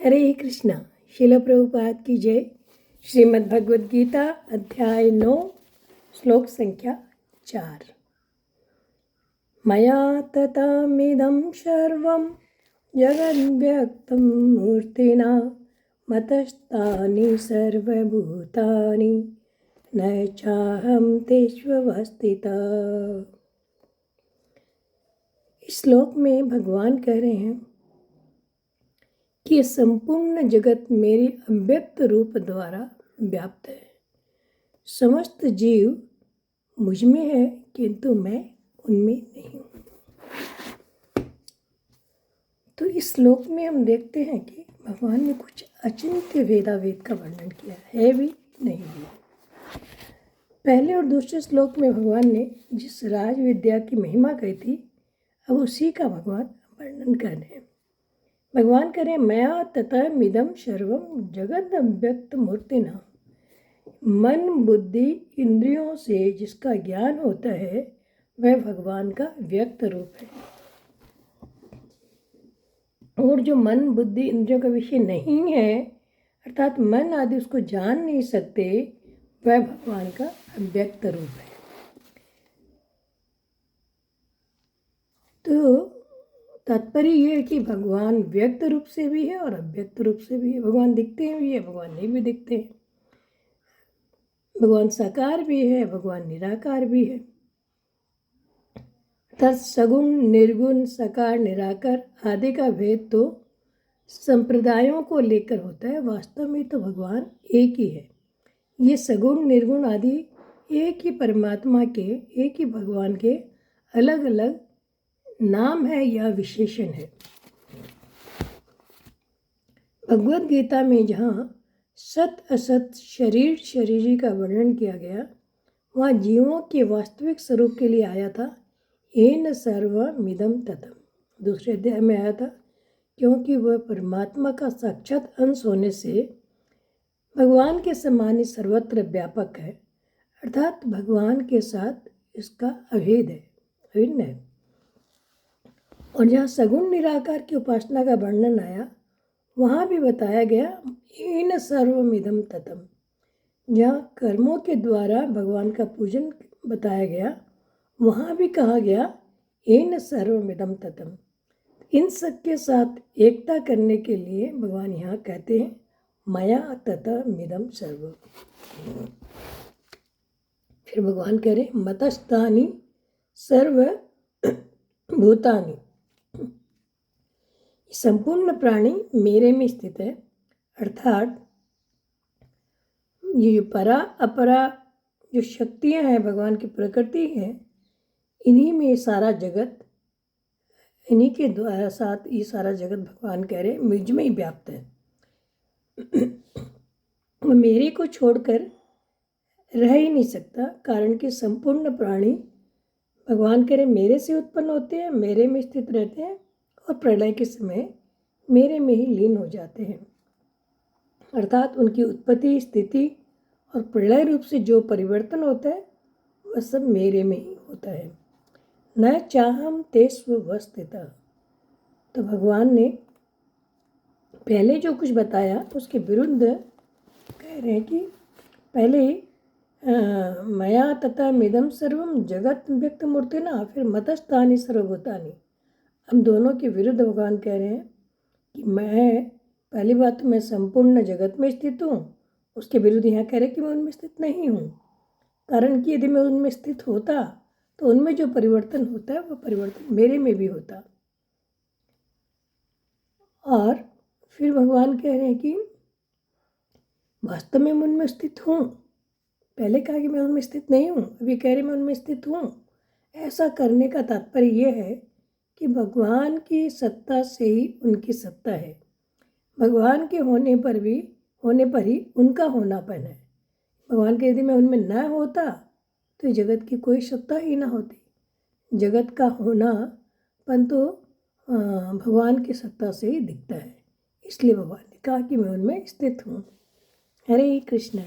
हरे कृष्णा। शिल प्रभुपाद की जय। श्रीमद् भगवद गीता अध्याय 9 श्लोक संख्या 4। मया ततमिदं सर्वं जगद्व्यक्तं मूर्तिना मतस्तानि सर्वभूतानि न चाहं तेष्वस्थितः। इस श्लोक में भगवान कह रहे हैं कि संपूर्ण जगत मेरे अव्यक्त रूप द्वारा व्याप्त है। समस्त जीव मुझ में है किंतु मैं उनमें नहीं हूँ। तो इस श्लोक में हम देखते हैं कि भगवान ने कुछ अचिंत्य वेदावेद का वर्णन किया है भी नहीं भी। पहले और दूसरे श्लोक में भगवान ने जिस राज विद्या की महिमा कही थी, अब उसी का भगवान वर्णन कर रहे हैं। भगवान करें मया तथा मिदम सर्वम जगद अव्यक्त मूर्तिना। मन बुद्धि इंद्रियों से जिसका ज्ञान होता है वह भगवान का व्यक्त रूप है, और जो मन बुद्धि इंद्रियों का विषय नहीं है अर्थात मन आदि उसको जान नहीं सकते, वह भगवान का अव्यक्त रूप है। तो तात्पर्य ये है कि भगवान व्यक्त रूप से भी है और अव्यक्त रूप से भी है। भगवान दिखते हैं भी है, भगवान नहीं भी दिखते हैं। भगवान साकार भी है, भगवान निराकार भी है। अर्थात सगुण निर्गुण साकार निराकार आदि का भेद तो संप्रदायों को लेकर होता है, वास्तव में तो भगवान एक ही है। ये सगुण निर्गुण आदि एक ही परमात्मा के, एक ही भगवान के अलग अलग नाम है या विशेषण है। भगवद गीता में जहाँ सत असत शरीर शरीरी का वर्णन किया गया, वहाँ जीवों के वास्तविक स्वरूप के लिए आया था येन सर्वमिदं ततम्। दूसरे अध्याय में आया था क्योंकि वह परमात्मा का साक्षात अंश होने से भगवान के समान ही सर्वत्र व्यापक है, अर्थात भगवान के साथ इसका अभेद है, अभिन्न है। और जहाँ सगुण निराकार की उपासना का वर्णन आया वहाँ भी बताया गया येन सर्वमिदं ततम्। जहाँ कर्मों के द्वारा भगवान का पूजन बताया गया वहाँ भी कहा गया येन सर्वमिदं ततम्। इन सब के साथ एकता करने के लिए भगवान यहाँ कहते हैं मया ततमिदं सर्वम्। फिर भगवान कह रहे मतस्थानि सर्वभूतानि। संपूर्ण प्राणी मेरे में स्थित है, अर्थात ये परा अपरा जो शक्तियाँ हैं भगवान की प्रकृति है, इन्हीं में सारा जगत, इन्हीं के द्वारा साथ ये सारा जगत भगवान कह रहे मुझ में ही व्याप्त है। मेरे को छोड़कर रह ही नहीं सकता, कारण कि संपूर्ण प्राणी भगवान कह रहे मेरे से उत्पन्न होते हैं, मेरे में स्थित रहते हैं और प्रलय के समय मेरे में ही लीन हो जाते हैं। अर्थात उनकी उत्पत्ति स्थिति और प्रलय रूप से जो परिवर्तन होता है वह सब मेरे में ही होता है। न चाहम तेष्वस्थितः। तो भगवान ने पहले जो कुछ बताया उसके विरुद्ध कह रहे हैं कि पहले मया तथा मिदम सर्वम जगत व्यक्त मूर्तिना, फिर मतस्थानि सर्वभूतानि। हम दोनों के विरुद्ध भगवान कह रहे हैं कि मैं, पहली बात तो मैं संपूर्ण जगत में स्थित हूँ, उसके विरुद्ध यहाँ कह रहे कि मैं उनमें स्थित नहीं हूँ, कारण कि यदि मैं उनमें स्थित होता तो उनमें जो परिवर्तन होता है वह परिवर्तन मेरे में भी होता। और फिर भगवान कह रहे हैं कि वास्तव में मैं उनमें स्थित हूँ। पहले कहा कि मैं उनमें स्थित नहीं हूँ, अभी कह रहे मैं उनमें स्थित हूँ। ऐसा करने का तात्पर्य यह है कि भगवान की सत्ता से ही उनकी सत्ता है, भगवान के होने पर ही उनका होनापन है। भगवान के यदि मैं उनमें न होता तो जगत की कोई सत्ता ही ना होती। जगत का होनापन तो भगवान की सत्ता से ही दिखता है, इसलिए भगवान ने कहा कि मैं उनमें स्थित हूँ। हरे कृष्ण।